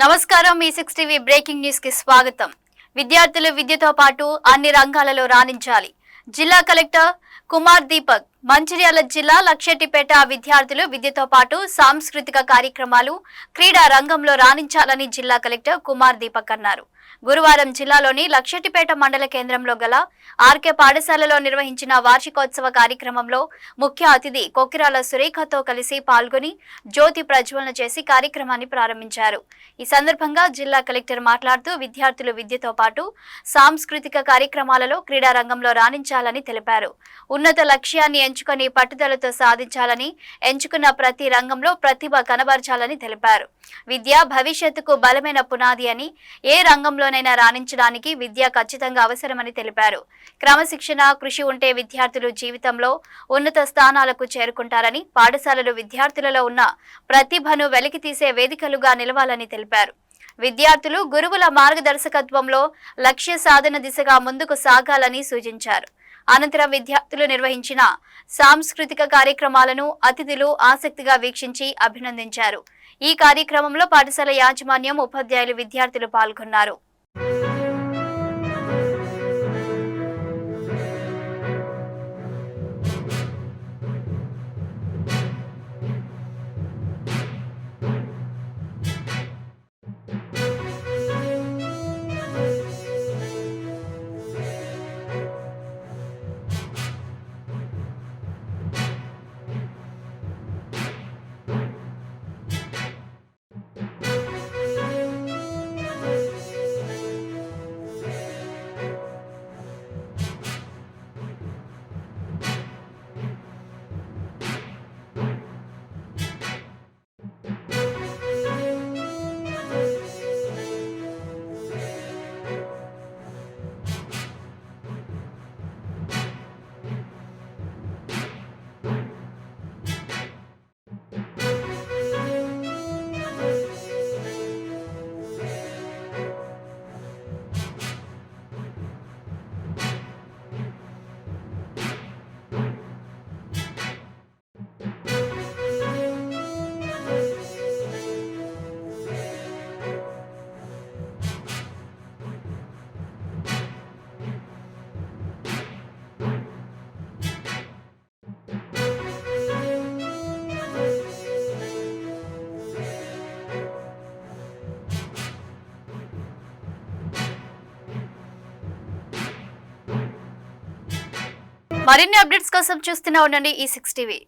నమస్కారం మీ6 TV breaking news కి స్వాగతం. విద్యార్థులు విద్యతో పాటు అన్ని రంగాలలో రాణించాలి. జిల్లా కలెక్టర్ కుమార్ దీపక్ మంచిర్యాల జిల్లా లక్షెట్టిపేట విద్యార్థులు విద్యతో పాటు సాంస్కృతిక కార్యక్రమాలు, క్రీడా రంగంలో రాణించాలని జిల్లా కలెక్టర్ కుమార్ దీపక్ అన్నారు. గురువారం జిల్లాలోని లక్షెట్టిపేట మండల కేంద్రంలో గల ఆర్కే పాఠశాలలో నిర్వహించిన వార్షికోత్సవ కార్యక్రమంలో ముఖ్య అతిథి కొక్కిరాల సురేఖతో కలిసి పాల్గొని జ్యోతి ప్రజ్వలన చేసి కార్యక్రమాన్ని ప్రారంభించారు. ఈ సందర్భంగా జిల్లా కలెక్టర్ మాట్లాడుతూ విద్యార్థులు విద్యతో పాటు సాంస్కృతిక కార్యక్రమాలలో, క్రీడా రంగంలో రాణించాలని తెలిపారు. ఉన్నత లక్ష్యాన్ని ఎంచుకొని పట్టుదలతో సాధించాలని, ఎంచుకున్న ప్రతి రంగంలో ప్రతిభ కనబరచాలని తెలిపారు. విద్య భవిష్యత్తుకు బలమైన పునాది అని, ఏ రంగంలోనైనా రాణించడానికి విద్య ఖచ్చితంగా అవసరమని తెలిపారు. క్రమశిక్షణ, కృషి ఉంటే విద్యార్థులు జీవితంలో ఉన్నత స్థానాలకు చేరుకుంటారని, పాఠశాలలు విద్యార్థులలో ఉన్న ప్రతిభను వెలికితీసే వేదికలుగా నిలవాలని తెలిపారు. విద్యార్థులు గురువుల మార్గదర్శకత్వంలో లక్ష్య సాధన దిశగా ముందుకు సాగాలని సూచించారు. అనంతరం విద్యార్థులు నిర్వహించిన సాంస్కృతిక కార్యక్రమాలను అతిథులు ఆసక్తిగా వీక్షించి అభినందించారు. ఈ కార్యక్రమంలో పాఠశాల యాజమాన్యం, ఉపాధ్యాయులు, విద్యార్థులు పాల్గొన్నారు. మరిన్ని అప్డేట్స్ కోసం చూస్తూనే ఉండండి ఈ6 టీవీ.